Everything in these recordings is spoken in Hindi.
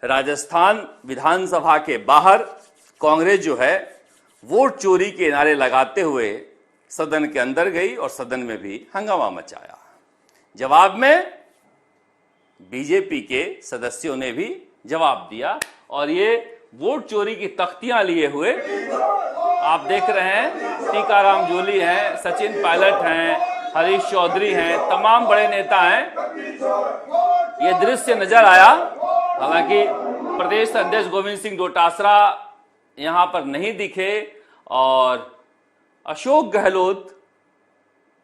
राजस्थान विधानसभा के बाहर कांग्रेस जो है वोट चोरी के नारे लगाते हुए सदन के अंदर गई और सदन में भी हंगामा मचाया। जवाब में बीजेपी के सदस्यों ने भी जवाब दिया और ये वोट चोरी की तख्तियां लिए हुए आप देख रहे हैं, टीकाराम जूली हैं, सचिन पायलट हैं, हरीश चौधरी हैं, तमाम बड़े नेता हैं। ये दृश्य नजर आया। हालांकि प्रदेश अध्यक्ष गोविंद सिंह डोटासरा यहां पर नहीं दिखे और अशोक गहलोत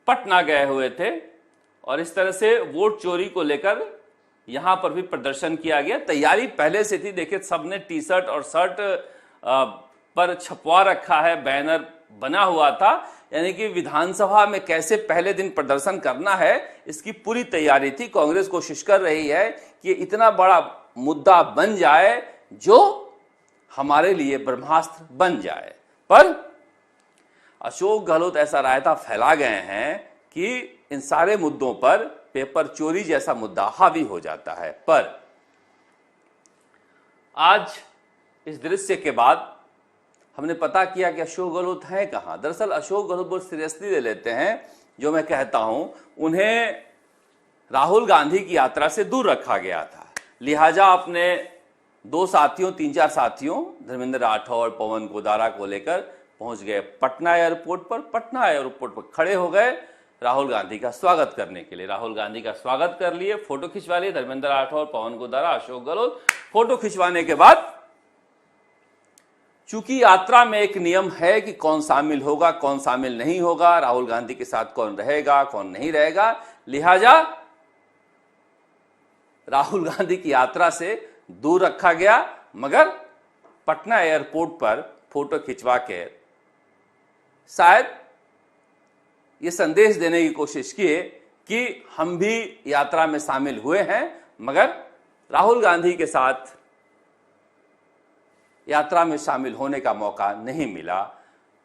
पटना गए हुए थे और इस तरह से वोट चोरी को लेकर यहां पर भी प्रदर्शन किया गया। तैयारी पहले से थी। देखिए, सबने टी शर्ट और शर्ट पर छपवा रखा है, बैनर बना हुआ था, यानी कि विधानसभा में कैसे पहले दिन प्रदर्शन करना है इसकी पूरी तैयारी थी। कांग्रेस कोशिश कर रही है कि इतना बड़ा मुद्दा बन जाए जो हमारे लिए ब्रह्मास्त्र बन जाए, पर अशोक गहलोत ऐसा रायता फैला गए हैं कि इन सारे मुद्दों पर पेपर चोरी जैसा मुद्दा हावी हो जाता है। पर आज इस दृश्य के बाद हमने पता किया कि अशोक गहलोत हैं कहां। दरअसल अशोक गहलोत बहुत सीरियसली ले लेते हैं जो मैं कहता हूं। उन्हें राहुल गांधी की यात्रा से दूर रखा गया था, लिहाजा अपने दो साथियों, 3-4 साथियों धर्मेंद्र राठौर, पवन गोदारा को लेकर पहुंच गए पटना एयरपोर्ट पर। पटना एयरपोर्ट पर खड़े हो गए राहुल गांधी का स्वागत करने के लिए। राहुल गांधी का स्वागत कर लिए, फोटो खिंचवा लिए। धर्मेंद्र राठौर, पवन गोदारा, अशोक गहलोत। फोटो खिंचवाने के बाद चूंकि यात्रा में एक नियम है कि कौन शामिल होगा, कौन शामिल नहीं होगा, राहुल गांधी के साथ कौन रहेगा, कौन नहीं रहेगा, लिहाजा राहुल गांधी की यात्रा से दूर रखा गया। मगर पटना एयरपोर्ट पर फोटो खिंचवा के शायद ये संदेश देने की कोशिश किए कि हम भी यात्रा में शामिल हुए हैं, मगर राहुल गांधी के साथ यात्रा में शामिल होने का मौका नहीं मिला।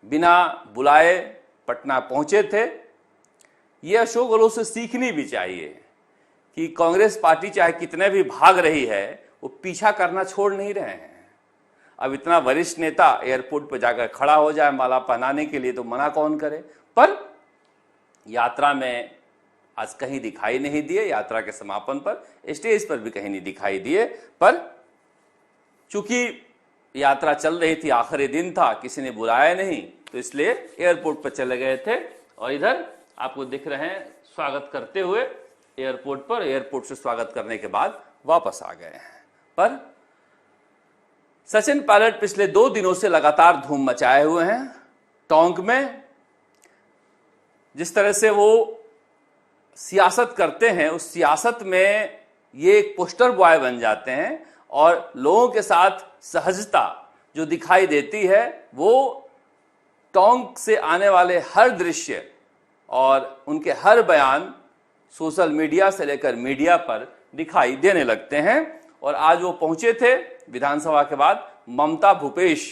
बिना बुलाए पटना पहुंचे थे। ये अशोक गहलोत से सीखनी भी चाहिए कि कांग्रेस पार्टी चाहे कितने भी भाग रही है, वो पीछा करना छोड़ नहीं रहे हैं। अब इतना वरिष्ठ नेता एयरपोर्ट पर जाकर खड़ा हो जाए माला पहनाने के लिए तो मना कौन करे। पर यात्रा में आज कहीं दिखाई नहीं दिए, यात्रा के समापन पर स्टेज पर भी कहीं नहीं दिखाई दिए। पर चूंकि यात्रा चल रही थी, आखिरी दिन था, किसी ने बुलाया नहीं, तो इसलिए एयरपोर्ट पर चले गए थे और इधर आपको दिख रहे हैं स्वागत करते हुए एयरपोर्ट पर। एयरपोर्ट से स्वागत करने के बाद वापस आ गए हैं। पर सचिन पायलट पिछले 2 दिनों से लगातार धूम मचाए हुए हैं टोंक में। जिस तरह से वो सियासत करते हैं, उस सियासत में ये एक पोस्टर बॉय बन जाते हैं और लोगों के साथ सहजता जो दिखाई देती है वो टोंक से आने वाले हर दृश्य और उनके हर बयान सोशल मीडिया से लेकर मीडिया पर दिखाई देने लगते हैं। और आज वो पहुंचे थे विधानसभा के बाद ममता भूपेश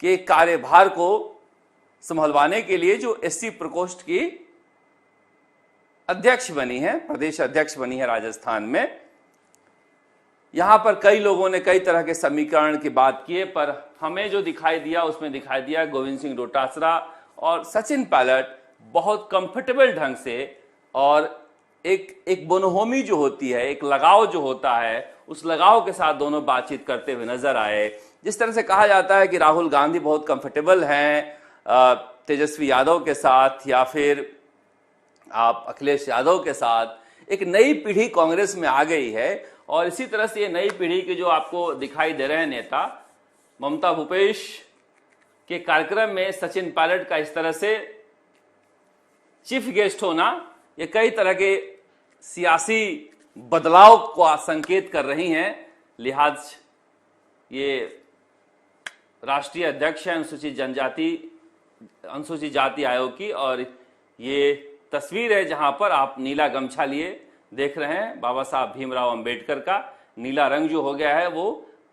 के कार्यभार को संभलवाने के लिए, जो एससी प्रकोष्ठ की अध्यक्ष बनी है, प्रदेश अध्यक्ष बनी है राजस्थान में। यहां पर कई लोगों ने कई तरह के समीकरण की बात की है, पर हमें जो दिखाई दिया उसमें दिखाई दिया गोविंद सिंह डोटासरा और सचिन पायलट बहुत कंफर्टेबल ढंग से और एक बोनहोमी जो होती है, एक लगाव जो होता है, उस लगाव के साथ दोनों बातचीत करते हुए नजर आए। जिस तरह से कहा जाता है कि राहुल गांधी बहुत कंफर्टेबल हैं तेजस्वी यादव के साथ या फिर आप अखिलेश यादव के साथ, एक नई पीढ़ी कांग्रेस में आ गई है। और इसी तरह से ये नई पीढ़ी के जो आपको दिखाई दे रहे हैं नेता, ममता भूपेश के कार्यक्रम में सचिन पायलट का इस तरह से चीफ गेस्ट होना, ये कई तरह के सियासी बदलाव का संकेत कर रही हैं। लिहाज ये राष्ट्रीय अध्यक्ष है अनुसूचित जाति आयोग की, और ये तस्वीर है जहां पर आप नीला गमछा लिए देख रहे हैं। बाबा साहब भीमराव अंबेडकर का नीला रंग जो हो गया है वो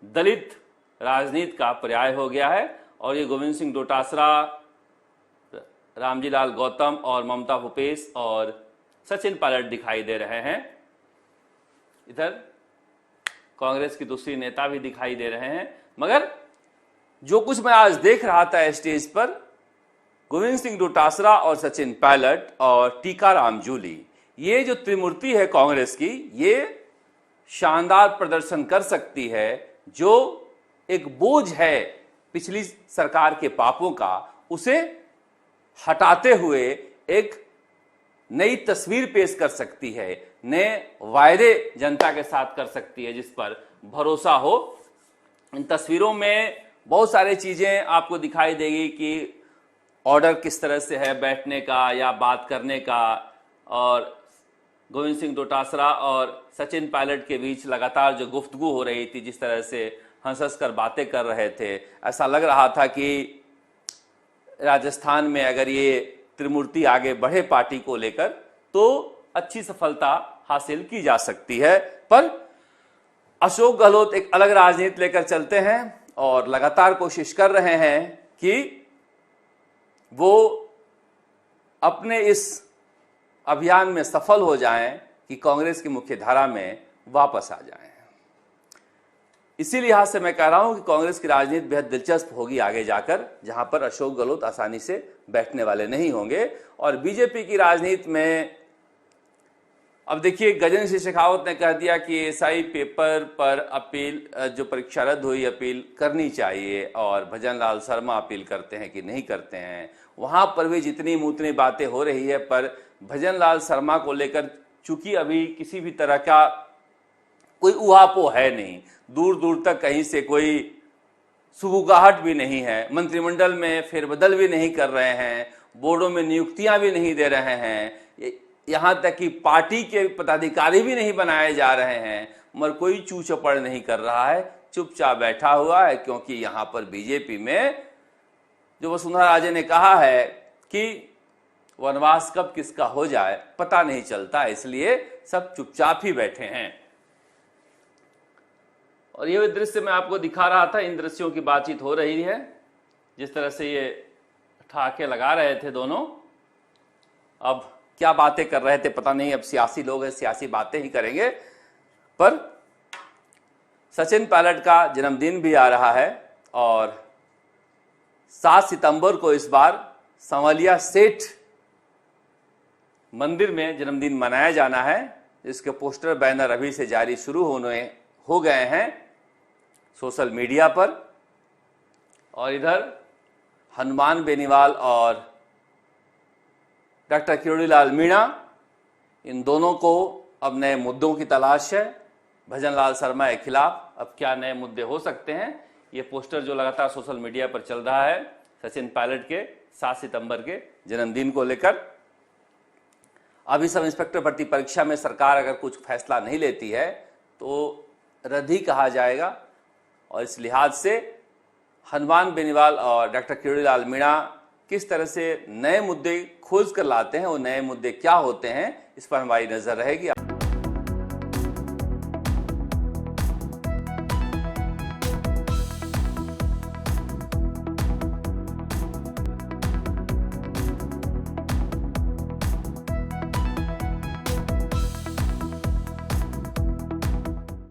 दलित राजनीति का पर्याय हो गया है। और ये गोविंद सिंह डोटासरा, रामजी लाल गौतम और ममता भूपेश और सचिन पायलट दिखाई दे रहे हैं। इधर कांग्रेस की दूसरी नेता भी दिखाई दे रहे हैं। मगर जो कुछ मैं आज देख रहा था स्टेज पर, गोविंद सिंह डोटासरा और सचिन पायलट और टीकाराम जूली, ये जो त्रिमूर्ति है कांग्रेस की, ये शानदार प्रदर्शन कर सकती है। जो एक बोझ है पिछली सरकार के पापों का, उसे हटाते हुए एक नई तस्वीर पेश कर सकती है, नए वायदे जनता के साथ कर सकती है जिस पर भरोसा हो। इन तस्वीरों में बहुत सारी चीजें आपको दिखाई देगी कि ऑर्डर किस तरह से है बैठने का या बात करने का, और गोविंद सिंह डोटासरा और सचिन पायलट के बीच लगातार जो गुफ्तगू हो रही थी, जिस तरह से हंस कर बातें कर रहे थे, ऐसा लग रहा था कि राजस्थान में अगर ये त्रिमूर्ति आगे बढ़े पार्टी को लेकर तो अच्छी सफलता हासिल की जा सकती है। पर अशोक गहलोत एक अलग राजनीति लेकर चलते हैं और लगातार कोशिश कर रहे हैं कि वो अपने इस अभियान में सफल हो जाएं कि कांग्रेस की मुख्य धारा में वापस आ जाएं। इसी लिहाज से मैं कह रहा हूं कि कांग्रेस की राजनीति बेहद दिलचस्प होगी आगे जाकर, जहां पर अशोक गहलोत आसानी से बैठने वाले नहीं होंगे। और बीजेपी की राजनीति में अब देखिए, गजेंद्र सिंह शेखावत ने कह दिया कि एसआई पेपर पर अपील, जो परीक्षा रद्द हुई, अपील करनी चाहिए, और भजन लाल शर्मा अपील करते हैं कि नहीं करते हैं। वहां पर भी जितनी मुतनी बातें हो रही है, पर भजन लाल शर्मा को लेकर चूंकि अभी किसी भी तरह का कोई उहापोह है नहीं, दूर दूर तक कहीं से कोई सुगबुगाहट भी नहीं है, मंत्रिमंडल में फेरबदल भी नहीं कर रहे हैं, बोर्डों में नियुक्तियां भी नहीं दे रहे हैं, यहां तक कि पार्टी के पदाधिकारी भी नहीं बनाए जा रहे हैं, मगर कोई चू चपड़ नहीं कर रहा है, चुपचाप बैठा हुआ है। क्योंकि यहां पर बीजेपी में जो वसुंधरा राजे ने कहा है कि वनवास कब किसका हो जाए पता नहीं चलता, इसलिए सब चुपचाप ही बैठे हैं। और ये दृश्य मैं आपको दिखा रहा था, इन दृश्यों की बातचीत हो रही है, जिस तरह से ये ठहाके लगा रहे थे दोनों। अब क्या बातें कर रहे थे पता नहीं, अब सियासी लोग हैं, सियासी बातें ही करेंगे। पर सचिन पायलट का जन्मदिन भी आ रहा है और 7 सितंबर को इस बार संवलिया सेठ मंदिर में जन्मदिन मनाया जाना है, जिसके पोस्टर बैनर अभी से जारी शुरू हो गए हैं सोशल मीडिया पर। और इधर हनुमान बेनीवाल और डॉक्टर किरोड़ीलाल मीणा, इन दोनों को अब नए मुद्दों की तलाश है भजन लाल शर्मा के खिलाफ। अब क्या नए मुद्दे हो सकते हैं, ये पोस्टर जो लगातार सोशल मीडिया पर चल रहा है सचिन पायलट के 7 सितंबर के जन्मदिन को लेकर। अभी सब इंस्पेक्टर भर्ती परीक्षा में सरकार अगर कुछ फैसला नहीं लेती है तो रद्द ही कहा जाएगा। और इस लिहाज से हनुमान बेनीवाल और डॉक्टर किरोड़ीलाल मीणा किस तरह से नए मुद्दे खोज कर लाते हैं, वो नए मुद्दे क्या होते हैं, इस पर हमारी नजर रहेगी।